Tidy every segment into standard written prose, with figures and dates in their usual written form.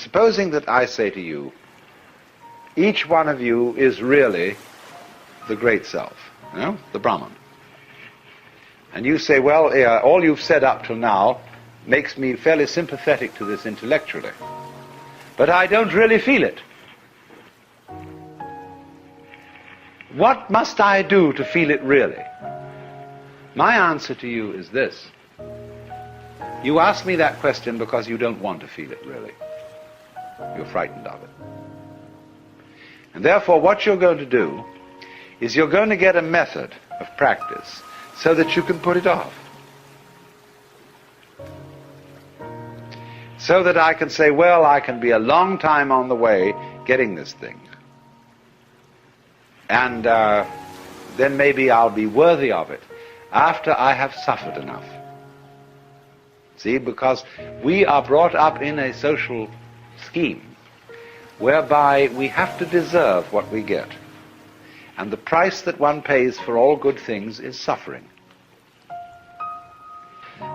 supposing that I say to you, each one of you is really the great self, the Brahman. And you say, well, all you've said up till now makes me fairly sympathetic to this intellectually, but I don't really feel it. What must I do to feel it really? My answer to you is this. You ask me that question because you don't want to feel it really. You're frightened of it. And therefore what you're going to do is you're going to get a method of practice so that you can put it off. So that I can say, well, I can be a long time on the way getting this thing. And then maybe I'll be worthy of it after I have suffered enough. See, because we are brought up in a social scheme whereby we have to deserve what we get. And the price that one pays for all good things is suffering.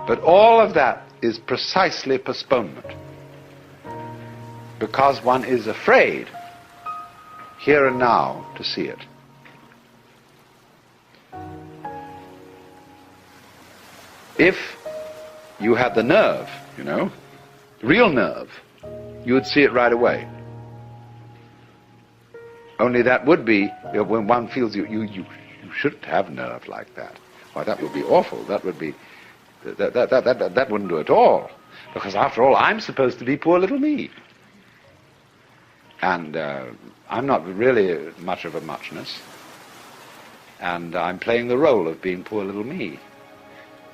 But all of that is precisely postponement, because one is afraid here and now to see it. If you had the nerve, real nerve, you would see it right away. Only that would be, when one feels you shouldn't have nerve like that. Why, that would be awful. That would be, that wouldn't do at all. Because after all, I'm supposed to be poor little me. And I'm not really much of a muchness. And I'm playing the role of being poor little me.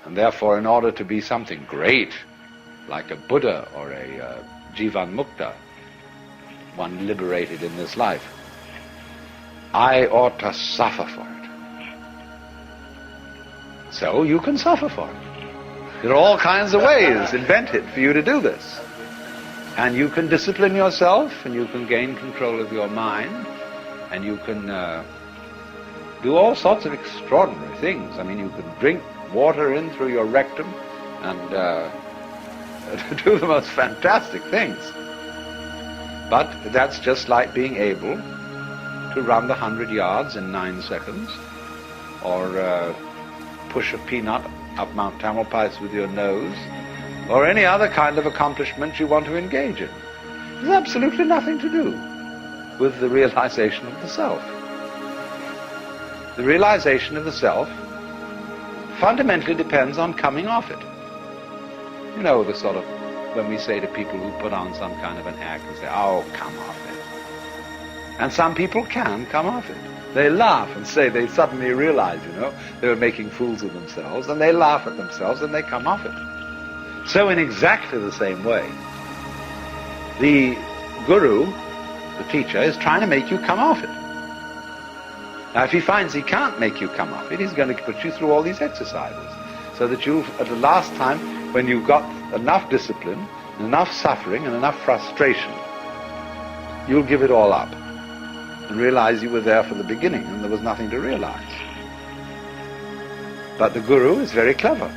And therefore, in order to be something great, like a Buddha or a Jivan Mukta, one liberated in this life, I ought to suffer for it. So you can suffer for it. There are all kinds of ways invented for you to do this. And you can discipline yourself, and you can gain control of your mind, and you can do all sorts of extraordinary things. I mean, you can drink water in through your rectum and do the most fantastic things. But that's just like being able to run the 100 yards in 9 seconds, or push a peanut up Mount Tamalpais with your nose, or any other kind of accomplishment you want to engage in. There's absolutely nothing to do with the realization of the self. The realization of the self fundamentally depends on coming off it. The sort of, when we say to people who put on some kind of an act and say, oh, come off it. And some people can come off it. They laugh and say, they suddenly realize, they were making fools of themselves, and they laugh at themselves and they come off it. So in exactly the same way, the guru, the teacher, is trying to make you come off it. Now if he finds he can't make you come off it, he's going to put you through all these exercises, so that you, at the last time, when you've got enough discipline, enough suffering, and enough frustration, you'll give it all up and realize you were there for the beginning and there was nothing to realize. But the guru is very clever.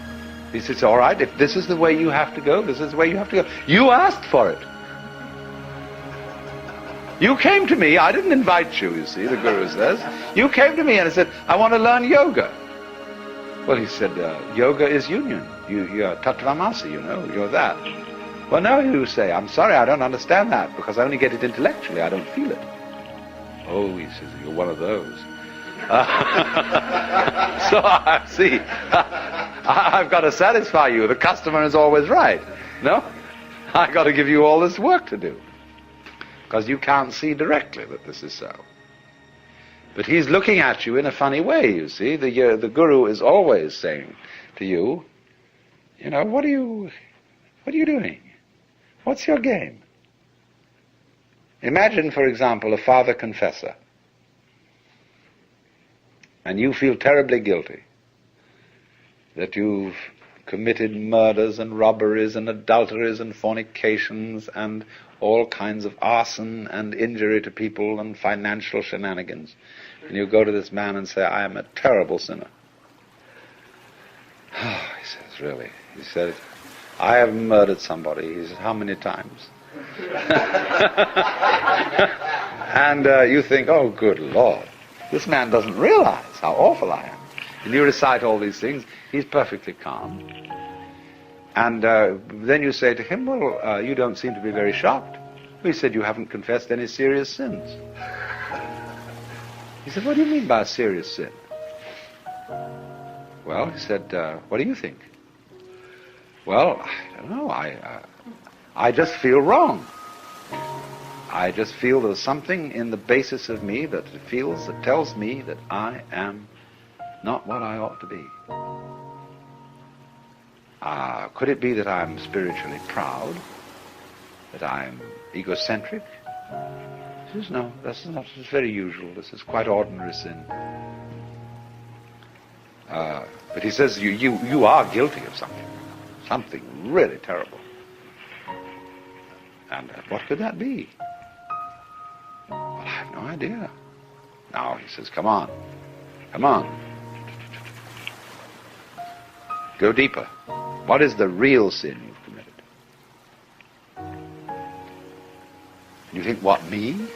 He says, all right, if this is the way you have to go, this is the way you have to go. You asked for it. You came to me, I didn't invite you, you see, the guru says. You came to me and said, I want to learn yoga. Well, he said, yoga is union. You're tattvamasi, you're that. Well, no, you say, I'm sorry, I don't understand that, because I only get it intellectually, I don't feel it. Oh, he says, you're one of those. So, see, I've got to satisfy you. The customer is always right. No? I've got to give you all this work to do, because you can't see directly that this is so. But he's looking at you in a funny way, you see. The guru is always saying to you, what are you doing? What's your game? Imagine, for example, a father confessor, and you feel terribly guilty that you've committed murders and robberies and adulteries and fornications and all kinds of arson and injury to people and financial shenanigans. And you go to this man and say, I am a terrible sinner. Oh, he says, really? He said, I have murdered somebody. He said, how many times? And you think, oh, good Lord, this man doesn't realize how awful I am. And you recite all these things, he's perfectly calm. And then you say to him, well, you don't seem to be very shocked. He said, you haven't confessed any serious sins. He said, what do you mean by a serious sin? Well, he said, what do you think? Well, I don't know, I just feel wrong. I just feel there's something in the basis of me that tells me that I am not what I ought to be. Could it be that I'm spiritually proud? That I'm egocentric? He says, no, this is not. It's very usual. This is quite ordinary sin. But he says, you are guilty of something really terrible. And what could that be? Well, I have no idea. Now he says, come on. Go deeper. What is the real sin you've committed? You think, what, me?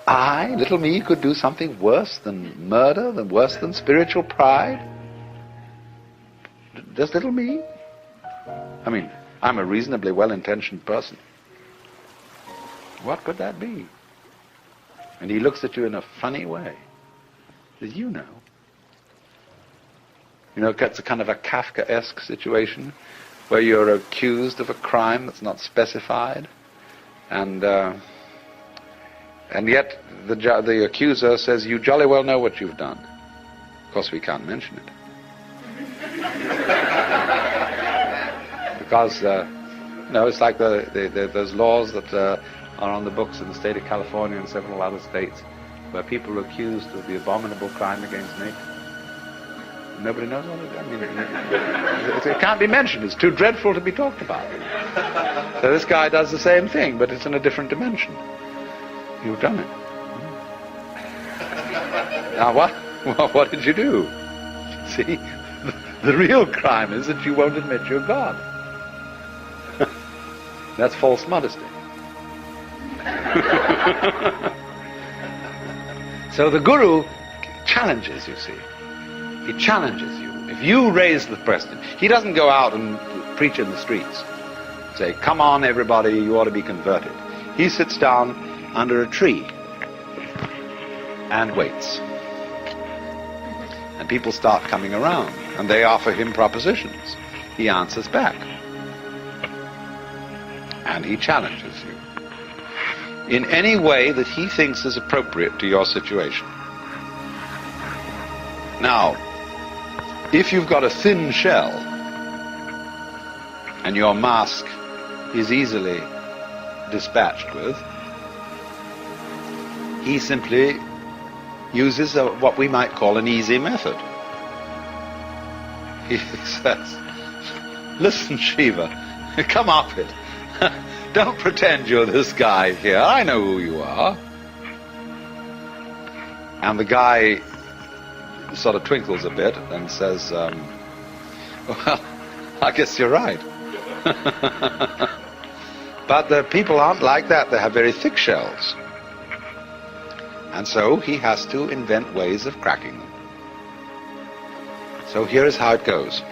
I, little me, could do something worse than murder, worse than spiritual pride? Does little me? I mean, I'm a reasonably well-intentioned person. What could that be? And he looks at you in a funny way. He says, you know. You know, it's a kind of a Kafkaesque situation where you're accused of a crime that's not specified, and yet the accuser says, you jolly well know what you've done. Of course, we can't mention it. Because, it's like those laws that are on the books in the state of California and several other states where people are accused of the abominable crime against nature. Nobody knows what it is. I mean, it can't be mentioned. It's too dreadful to be talked about. So this guy does the same thing, but it's in a different dimension. You've done it. Now what did you do? See, the real crime is that you won't admit you're God. That's false modesty. So the Guru challenges, you see. He challenges you. If you raise the question, he doesn't go out and preach in the streets. Say, come on everybody, you ought to be converted. He sits down under a tree and waits. And people start coming around, and they offer him propositions. He answers back. And he challenges you in any way that he thinks is appropriate to your situation. Now, if you've got a thin shell and your mask is easily dispatched with, he simply uses what we might call an easy method. He says, listen, Shiva, come off it. Don't pretend you're this guy here. I know who you are. And the guy sort of twinkles a bit and says, well, I guess you're right. But the people aren't like that. They have very thick shells. And so he has to invent ways of cracking them. So here is how it goes.